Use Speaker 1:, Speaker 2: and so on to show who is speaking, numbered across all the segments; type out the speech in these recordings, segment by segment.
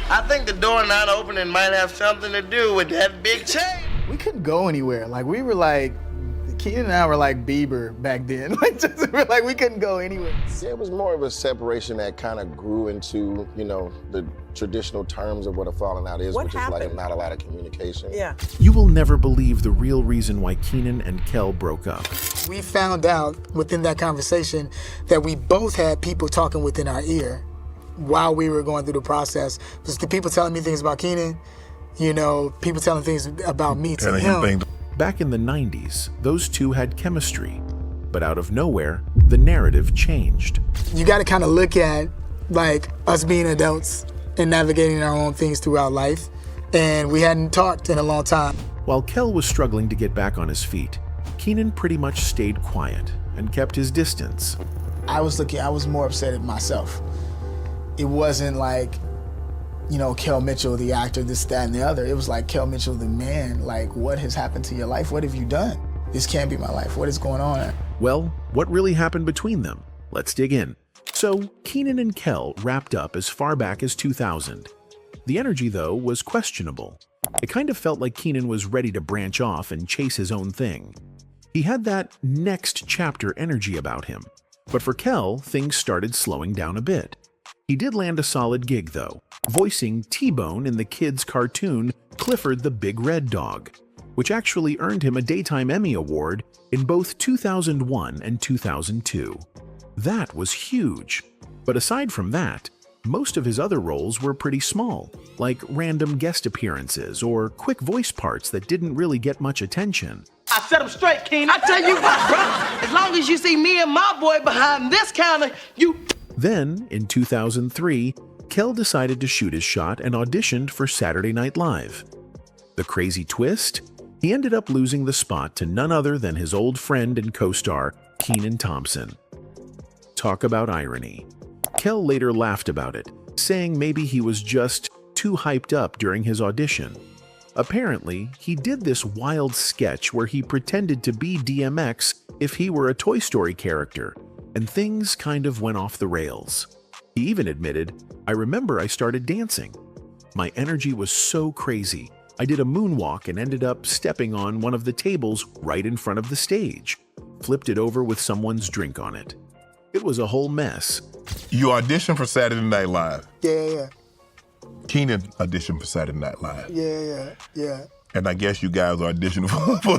Speaker 1: I think the door not opening might have something to do with that big change.
Speaker 2: We couldn't go anywhere. Like, we were like, Kenan and I were like Bieber back then. Like, we couldn't go anywhere.
Speaker 3: Yeah, it was more of a separation that kind of grew into, you know, the traditional terms of what a falling out is, which is like not a lot of communication.
Speaker 4: Yeah.
Speaker 5: You will never believe the real reason why Kenan and Kel broke up.
Speaker 6: We found out within that conversation that we both had people talking within our ear while we were going through the process. Just the people telling me things about Kenan, you know, people telling things about me to him.
Speaker 5: Back in the 90s, those two had chemistry, but out of nowhere, the narrative changed.
Speaker 6: You got to kind of look at, like, us being adults and navigating our own things throughout life, and we hadn't talked in a long time.
Speaker 5: While Kel was struggling to get back on his feet, Kenan pretty much stayed quiet and kept his distance.
Speaker 2: I was more upset at myself. It wasn't like, you know, Kel Mitchell, the actor, this, that, and the other. It was like, Kel Mitchell, the man, like, what has happened to your life? What have you done? This can't be my life. What is going on?
Speaker 5: Well, what really happened between them? Let's dig in. So, Kenan and Kel wrapped up as far back as 2000. The energy, though, was questionable. It kind of felt like Kenan was ready to branch off and chase his own thing. He had that next chapter energy about him. But for Kel, things started slowing down a bit. He did land a solid gig, though, voicing T-Bone in the kids' cartoon Clifford the Big Red Dog, which actually earned him a Daytime Emmy Award in both 2001 and 2002. That was huge. But aside from that, most of his other roles were pretty small, like random guest appearances or quick voice parts that didn't really get much attention.
Speaker 1: I set him straight, Kenan. I tell you what, bro, as long as you see me and my boy behind this counter, you...
Speaker 5: Then, in 2003, Kel decided to shoot his shot and auditioned for Saturday Night Live. The crazy twist? He ended up losing the spot to none other than his old friend and co-star, Kenan Thompson. Talk about irony. Kel later laughed about it, saying maybe he was just too hyped up during his audition. Apparently, he did this wild sketch where he pretended to be DMX if he were a Toy Story character, and things kind of went off the rails. He even admitted, "I remember I started dancing. My energy was so crazy. I did a moonwalk and ended up stepping on one of the tables right in front of the stage. Flipped it over with someone's drink on it. It was a whole mess."
Speaker 7: You auditioned for Saturday Night Live.
Speaker 6: Yeah.
Speaker 7: Kenan auditioned for Saturday Night Live.
Speaker 6: Yeah.
Speaker 7: And I guess you guys auditioned for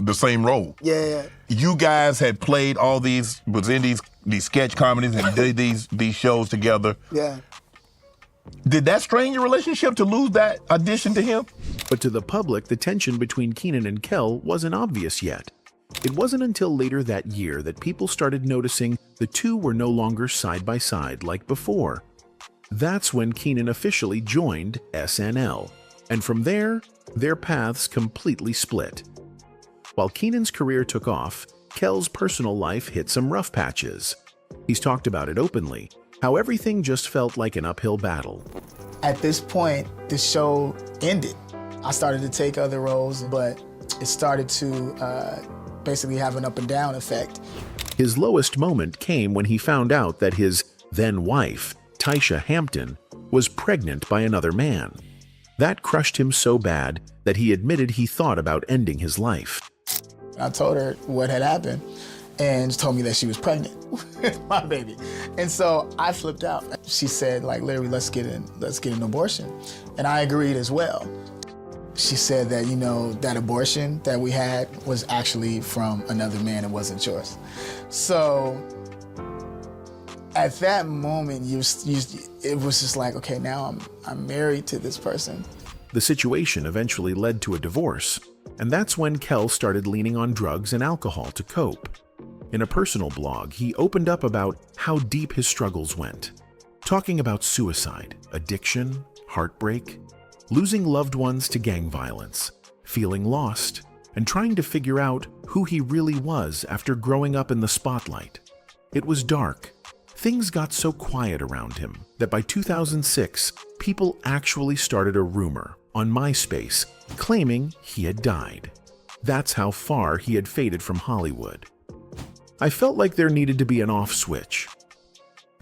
Speaker 7: the same role.
Speaker 6: Yeah.
Speaker 7: You guys had played all these, was in these sketch comedies and did these shows together.
Speaker 6: Yeah.
Speaker 7: Did that strain your relationship to lose that audition to him?
Speaker 5: But to the public, the tension between Kenan and Kel wasn't obvious yet. It wasn't until later that year that people started noticing the two were no longer side by side like before. That's when Kenan officially joined SNL. And from there, their paths completely split. While Kenan's career took off, Kel's personal life hit some rough patches. He's talked about it openly, how everything just felt like an uphill battle.
Speaker 2: At this point, the show ended. I started to take other roles, but it started to basically have an up and down effect.
Speaker 5: His lowest moment came when he found out that his then-wife, Tisha Hampton, was pregnant by another man. That crushed him so bad that he admitted he thought about ending his life.
Speaker 2: I told her what had happened and she told me that she was pregnant with my baby. And so I flipped out. She said, like, literally, let's get an abortion. And I agreed as well. She said that, you know, that abortion that we had was actually from another man, it wasn't yours. So at that moment, it was just like, okay, now I'm married to this person.
Speaker 5: The situation eventually led to a divorce, and that's when Kel started leaning on drugs and alcohol to cope. In a personal blog, he opened up about how deep his struggles went, talking about suicide, addiction, heartbreak, losing loved ones to gang violence, feeling lost, and trying to figure out who he really was after growing up in the spotlight. It was dark. Things got so quiet around him that by 2006, people actually started a rumor on MySpace claiming he had died. That's how far he had faded from Hollywood. I felt like there needed to be an off switch.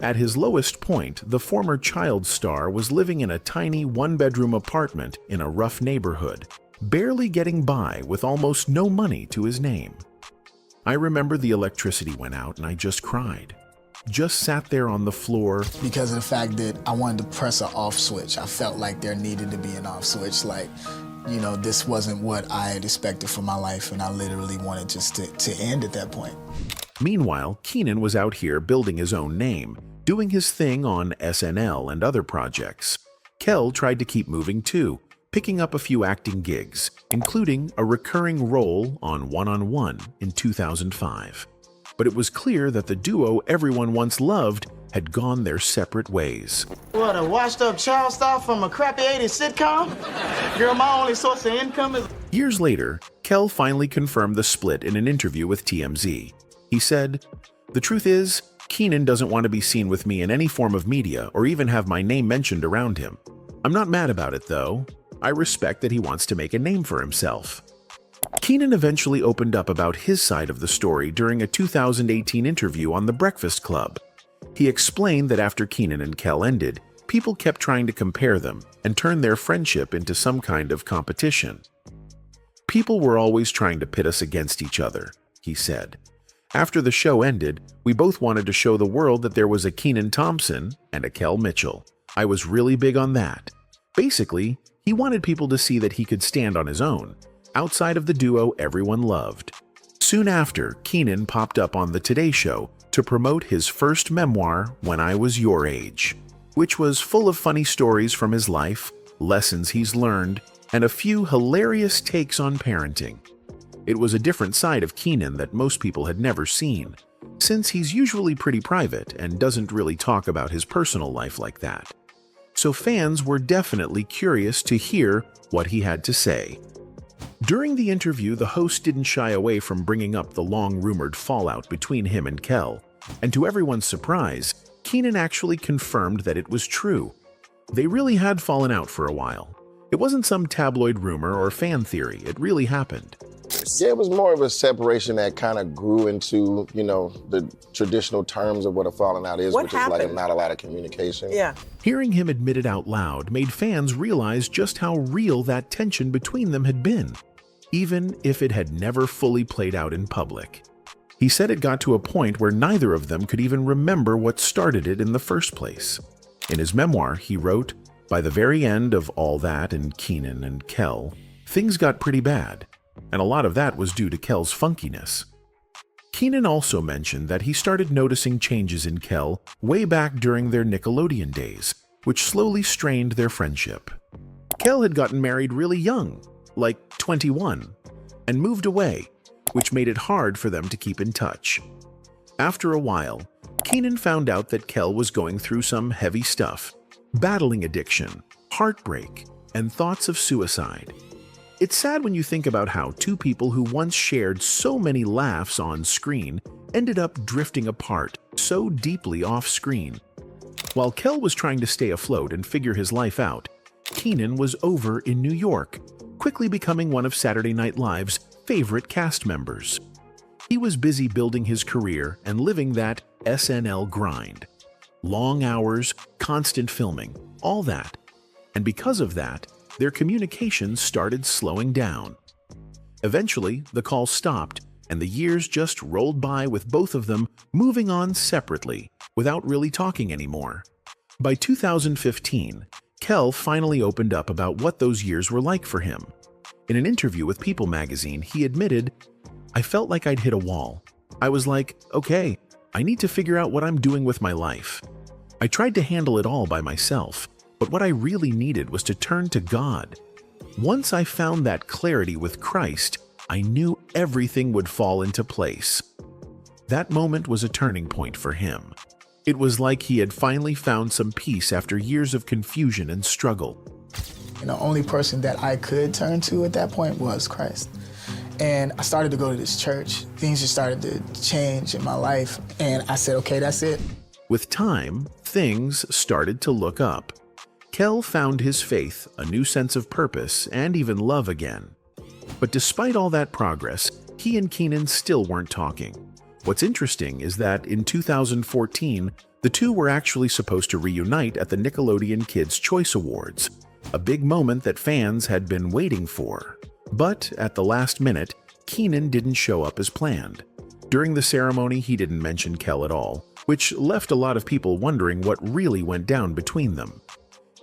Speaker 5: At his lowest point, the former child star was living in a tiny one-bedroom apartment in a rough neighborhood, barely getting by with almost no money to his name. I remember the electricity went out and I just cried. Just sat there on the floor.
Speaker 2: Because of the fact that I wanted to press an off switch. I felt like there needed to be an off switch. Like, you know, this wasn't what I had expected for my life, and I literally wanted just to end at that point.
Speaker 5: Meanwhile, Kenan was out here building his own name, doing his thing on SNL and other projects. Kel tried to keep moving too, picking up a few acting gigs, including a recurring role on One in 2005. But it was clear that the duo everyone once loved had gone their separate ways.
Speaker 1: What, a washed-up child star from a crappy 80s sitcom? Girl, my only source of income is...
Speaker 5: Years later, Kel finally confirmed the split in an interview with TMZ. He said, "The truth is, Kenan doesn't want to be seen with me in any form of media or even have my name mentioned around him. I'm not mad about it, though. I respect that he wants to make a name for himself." Kenan eventually opened up about his side of the story during a 2018 interview on The Breakfast Club. He explained that after Kenan and Kel ended, people kept trying to compare them and turn their friendship into some kind of competition. "People were always trying to pit us against each other," he said. "After the show ended, we both wanted to show the world that there was a Kenan Thompson and a Kel Mitchell. I was really big on that. Basically, he wanted people to see that he could stand on his own, outside of the duo everyone loved." Soon after, Kenan popped up on The Today Show to promote his first memoir, When I Was Your Age, which was full of funny stories from his life, lessons he's learned, and a few hilarious takes on parenting. It was a different side of Kenan that most people had never seen, since he's usually pretty private and doesn't really talk about his personal life like that. So fans were definitely curious to hear what he had to say. During the interview, the host didn't shy away from bringing up the long-rumored fallout between him and Kel, and to everyone's surprise, Kenan actually confirmed that it was true. They really had fallen out for a while. It wasn't some tabloid rumor or fan theory, it really happened.
Speaker 3: Yeah, it was more of a separation that kind of grew into, you know, the traditional terms of what a falling out is, which is like not a lot of communication.
Speaker 1: Yeah.
Speaker 5: Hearing him admit it out loud made fans realize just how real that tension between them had been, even if it had never fully played out in public. He said it got to a point where neither of them could even remember what started it in the first place. In his memoir, he wrote, "By the very end of all that in Kenan and Kel, things got pretty bad. And a lot of that was due to Kel's funkiness." Kenan also mentioned that he started noticing changes in Kel way back during their Nickelodeon days, which slowly strained their friendship. Kel had gotten married really young, like 21, and moved away, which made it hard for them to keep in touch. After a while, Kenan found out that Kel was going through some heavy stuff, battling addiction, heartbreak, and thoughts of suicide. It's sad when you think about how two people who once shared so many laughs on screen ended up drifting apart so deeply off screen. While Kel was trying to stay afloat and figure his life out, Kenan was over in New York, quickly becoming one of Saturday Night Live's favorite cast members. He was busy building his career and living that SNL grind. Long hours, constant filming, all that. And because of that, their communication started slowing down. Eventually, the call stopped, and the years just rolled by with both of them moving on separately, without really talking anymore. By 2015, Kel finally opened up about what those years were like for him. In an interview with People magazine, he admitted, "I felt like I'd hit a wall. I was like, okay, I need to figure out what I'm doing with my life. I tried to handle it all by myself, but what I really needed was to turn to God. Once I found that clarity with Christ, I knew everything would fall into place." That moment was a turning point for him. It was like he had finally found some peace after years of confusion and struggle.
Speaker 2: And the only person that I could turn to at that point was Christ. And I started to go to this church. Things just started to change in my life. And I said, okay, that's it.
Speaker 5: With time, things started to look up. Kel found his faith, a new sense of purpose, and even love again. But despite all that progress, he and Kenan still weren't talking. What's interesting is that in 2014, The two were actually supposed to reunite at the Nickelodeon Kids' Choice Awards, a big moment that fans had been waiting for. But at the last minute, Kenan didn't show up as planned. During the ceremony, he didn't mention Kel at all, which left a lot of people wondering what really went down between them.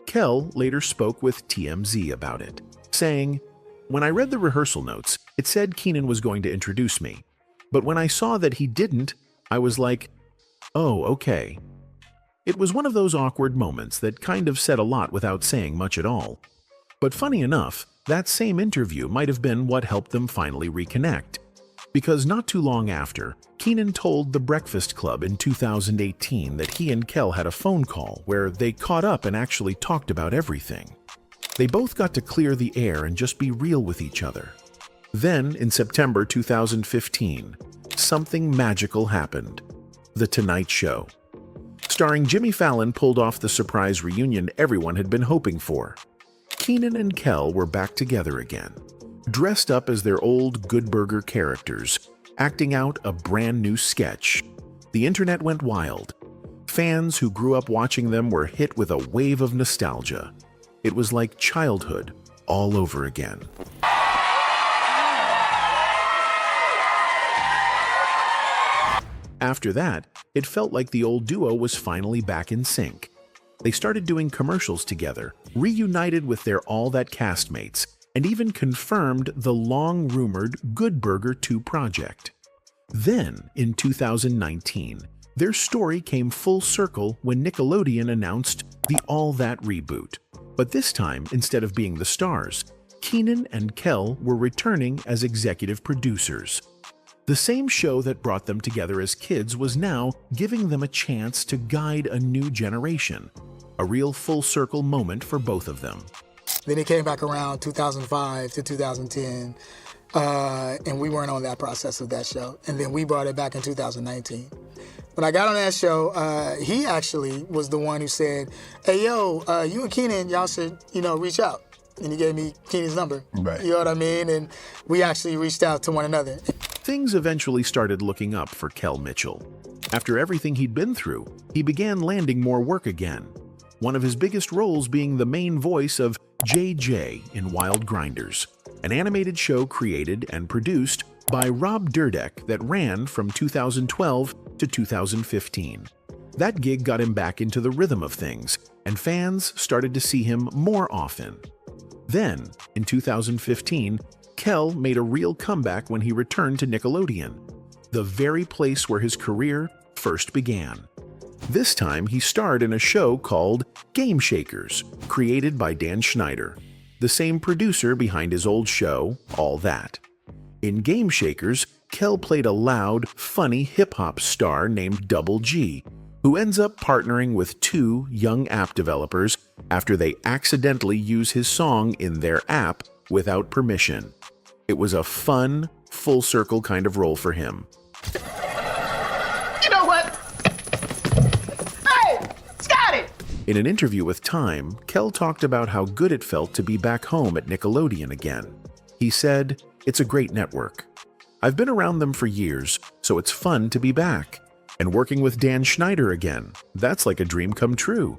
Speaker 5: Kel later spoke with TMZ about it, saying, "When I read the rehearsal notes, it said Kenan was going to introduce me. But when I saw that he didn't, I was like, oh, okay." It was one of those awkward moments that kind of said a lot without saying much at all. But funny enough, that same interview might have been what helped them finally reconnect. Because not too long after, Kenan told The Breakfast Club in 2018 that he and Kel had a phone call where they caught up and actually talked about everything. They both got to clear the air and just be real with each other. Then, in September 2015, something magical happened. The Tonight Show. Starring Jimmy Fallon pulled off the surprise reunion everyone had been hoping for. Kenan and Kel were back together again, dressed up as their old Good Burger characters, acting out a brand new sketch. The internet went wild. Fans who grew up watching them were hit with a wave of nostalgia. It was like childhood all over again. After that, it felt like the old duo was finally back in sync. They started doing commercials together, reunited with their All That castmates, and even confirmed the long-rumored Good Burger 2 project. Then, in 2019, their story came full circle when Nickelodeon announced the All That reboot. But this time, instead of being the stars, Kenan and Kel were returning as executive producers. The same show that brought them together as kids was now giving them a chance to guide a new generation, a real full-circle moment for both of them.
Speaker 6: Then it came back around 2005 to 2010, and we weren't on that process of that show. And then we brought it back in 2019. When I got on that show, he actually was the one who said, "Hey, yo, you and Kenan, y'all should, reach out." And he gave me Kenan's number.
Speaker 7: Right.
Speaker 6: You know what I mean? And we actually reached out to one another.
Speaker 5: Things eventually started looking up for Kel Mitchell. After everything he'd been through, he began landing more work again. One of his biggest roles being the main voice of JJ in Wild Grinders, an animated show created and produced by Rob Dyrdek that ran from 2012 to 2015. That gig got him back into the rhythm of things, and fans started to see him more often. Then, in 2015, Kel made a real comeback when he returned to Nickelodeon, the very place where his career first began. This time, he starred in a show called Game Shakers, created by Dan Schneider, the same producer behind his old show, All That. In Game Shakers, Kel played a loud, funny hip-hop star named Double G, who ends up partnering with two young app developers after they accidentally use his song in their app without permission. It was a fun, full-circle kind of role for him.
Speaker 1: You know what? Hey, Scotty!
Speaker 5: In an interview with Time, Kel talked about how good it felt to be back home at Nickelodeon again. He said, "It's a great network. I've been around them for years, so it's fun to be back. And working with Dan Schneider again, that's like a dream come true.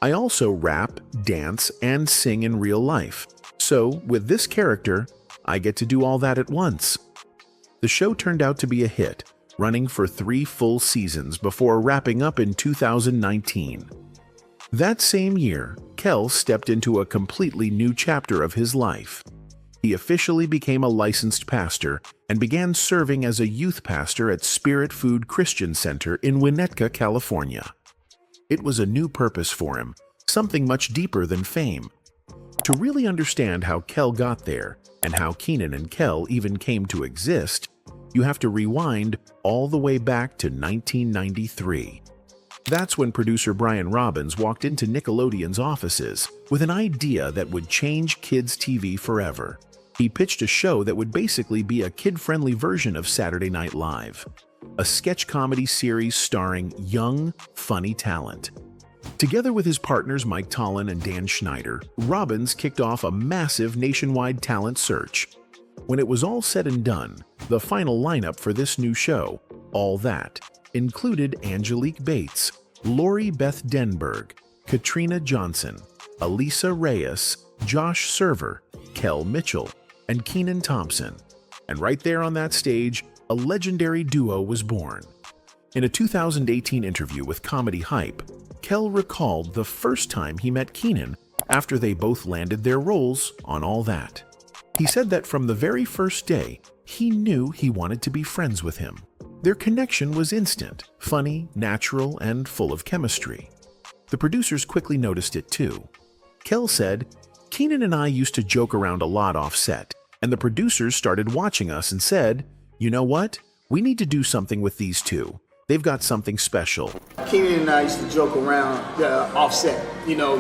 Speaker 5: I also rap, dance, and sing in real life. So, with this character, I get to do all that at once." The show turned out to be a hit, running for 3 full seasons before wrapping up in 2019. That same year, Kel stepped into a completely new chapter of his life. He officially became a licensed pastor and began serving as a youth pastor at Spirit Food Christian Center in Winnetka, California. It was a new purpose for him, something much deeper than fame. To really understand how Kel got there, and how Kenan and Kel even came to exist, you have to rewind all the way back to 1993. That's when producer Brian Robbins walked into Nickelodeon's offices with an idea that would change kids' TV forever. He pitched a show that would basically be a kid-friendly version of Saturday Night Live, a sketch comedy series starring young, funny talent. Together with his partners Mike Tollin and Dan Schneider, Robbins kicked off a massive nationwide talent search. When it was all said and done, the final lineup for this new show, All That, included Angelique Bates, Lori Beth Denberg, Katrina Johnson, Elisa Reyes, Josh Server, Kel Mitchell, and Kenan Thompson. And right there on that stage, a legendary duo was born. In a 2018 interview with Comedy Hype, Kel recalled the first time he met Kenan after they both landed their roles on All That. He said that from the very first day, he knew he wanted to be friends with him. Their connection was instant, funny, natural, and full of chemistry. The producers quickly noticed it too. Kel said, "Kenan and I used to joke around a lot off set, and the producers started watching us and said, you know what? We need to do something with these two. They've got something special."
Speaker 2: Kenan and I used to joke around offset,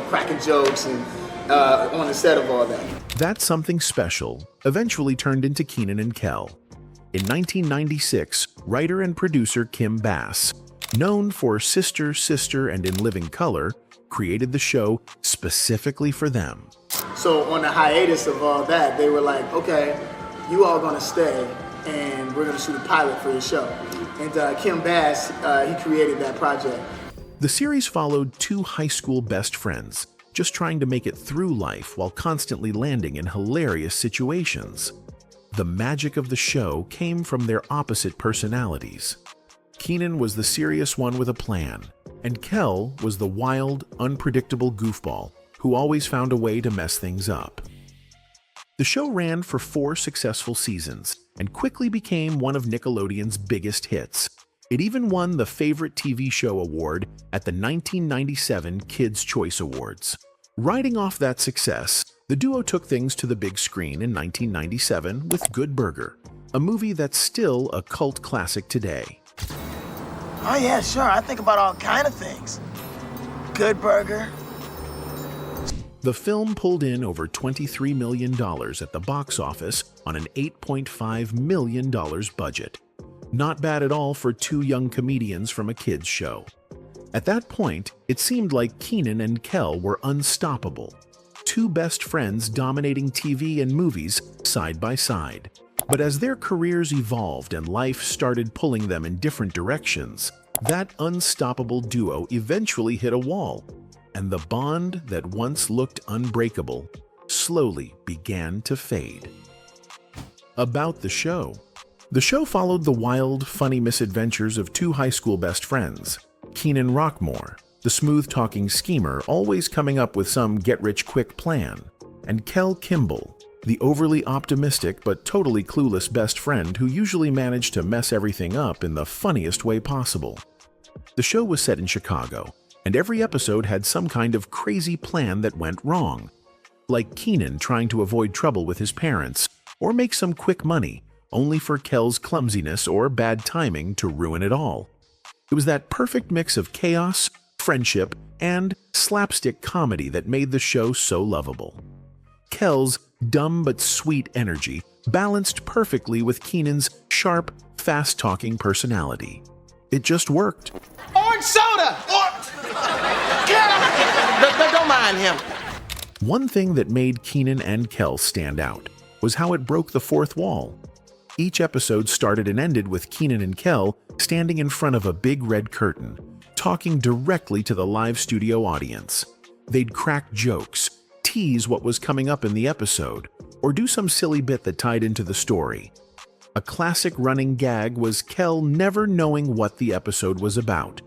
Speaker 2: cracking jokes and on the set of All That.
Speaker 5: That something special eventually turned into Kenan and Kel. In 1996, writer and producer Kim Bass, known for Sister, Sister, and In Living Color, created the show specifically for them.
Speaker 2: So on the hiatus of All That, they were like, okay, you all gonna stay and we're gonna shoot a pilot for your show. And Kim Bass, he created that project.
Speaker 5: The series followed two high school best friends, just trying to make it through life while constantly landing in hilarious situations. The magic of the show came from their opposite personalities. Kenan was the serious one with a plan, and Kel was the wild, unpredictable goofball who always found a way to mess things up. The show ran for 4 successful seasons and quickly became one of Nickelodeon's biggest hits. It even won the Favorite TV Show award at the 1997 Kids' Choice Awards. Riding off that success, the duo took things to the big screen in 1997 with Good Burger, a movie that's still a cult classic today.
Speaker 1: Oh yeah, sure. I think about all kind of things. Good Burger.
Speaker 5: The film pulled in over $23 million at the box office on an $8.5 million budget. Not bad at all for 2 young comedians from a kids' show. At that point, it seemed like Kenan and Kel were unstoppable. 2 best friends dominating TV and movies side by side. But as their careers evolved and life started pulling them in different directions, that unstoppable duo eventually hit a wall, and the bond that once looked unbreakable slowly began to fade. About the show. The show followed the wild, funny misadventures of 2 high school best friends, Kenan Rockmore, the smooth-talking schemer always coming up with some get-rich-quick plan, and Kel Kimball, the overly optimistic but totally clueless best friend who usually managed to mess everything up in the funniest way possible. The show was set in Chicago, and every episode had some kind of crazy plan that went wrong, like Kenan trying to avoid trouble with his parents or make some quick money, only for Kel's clumsiness or bad timing to ruin it all. It was that perfect mix of chaos, friendship, and slapstick comedy that made the show so lovable. Kel's dumb but sweet energy balanced perfectly with Kenan's sharp, fast-talking personality. It just worked.
Speaker 1: Orange soda! Don't mind him.
Speaker 5: One thing that made Kenan and Kel stand out was how it broke the fourth wall. Each episode started and ended with Kenan and Kel standing in front of a big red curtain, talking directly to the live studio audience. They'd crack jokes, tease what was coming up in the episode, or do some silly bit that tied into the story. A classic running gag was Kel never knowing what the episode was about.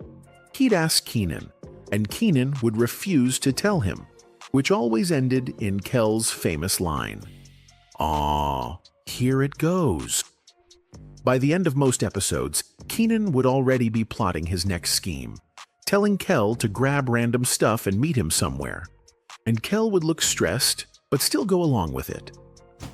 Speaker 5: He'd ask Kenan, and Kenan would refuse to tell him, which always ended in Kel's famous line, "Aw, here it goes." By the end of most episodes, Kenan would already be plotting his next scheme, telling Kel to grab random stuff and meet him somewhere. And Kel would look stressed, but still go along with it.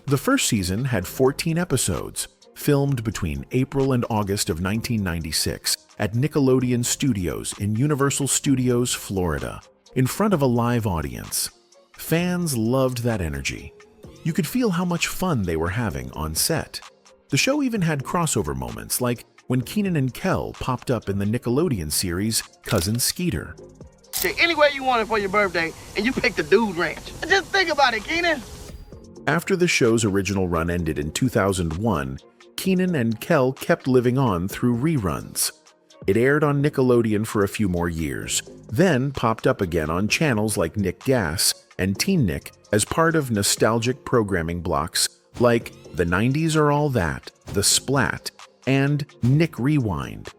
Speaker 5: The first season had 14 episodes, filmed between April and August of 1996 at Nickelodeon Studios in Universal Studios, Florida, in front of a live audience. Fans loved that energy. You could feel how much fun they were having on set. The show even had crossover moments, like when Kenan and Kel popped up in the Nickelodeon series Cousin Skeeter.
Speaker 1: Anywhere you want it for your birthday, and you picked the Dude Ranch. Just think about it, Kenan.
Speaker 5: After the show's original run ended in 2001, Kenan and Kel kept living on through reruns. It aired on Nickelodeon for a few more years, then popped up again on channels like Nick Gas and Teen Nick as part of nostalgic programming blocks like The 90s Are All That, The Splat, and Nick Rewind.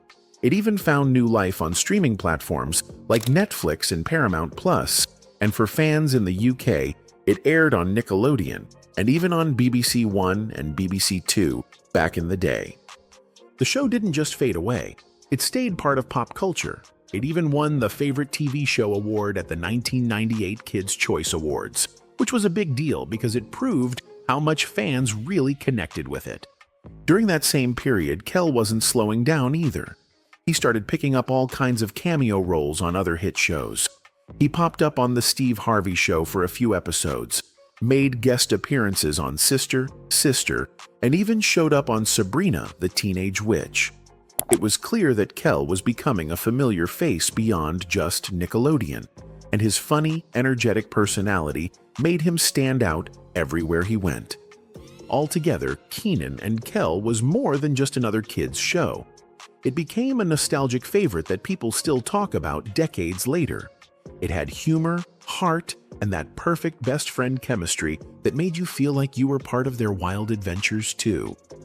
Speaker 5: It even found new life on streaming platforms like Netflix and Paramount Plus, and for fans in the UK, it aired on Nickelodeon and even on BBC One and BBC Two back in the day. The show didn't just fade away, it stayed part of pop culture. It even won the Favorite TV Show award at the 1998 Kids' Choice Awards, which was a big deal because it proved how much fans really connected with it. During that same period, Kel wasn't slowing down either. He started picking up all kinds of cameo roles on other hit shows. He popped up on The Steve Harvey Show for a few episodes, made guest appearances on Sister, and even showed up on Sabrina, the Teenage Witch. It was clear that Kel was becoming a familiar face beyond just Nickelodeon, and his funny, energetic personality made him stand out everywhere he went. Altogether, Kenan and Kel was more than just another kids' show. It became a nostalgic favorite that people still talk about decades later. It had humor, heart, and that perfect best friend chemistry that made you feel like you were part of their wild adventures too.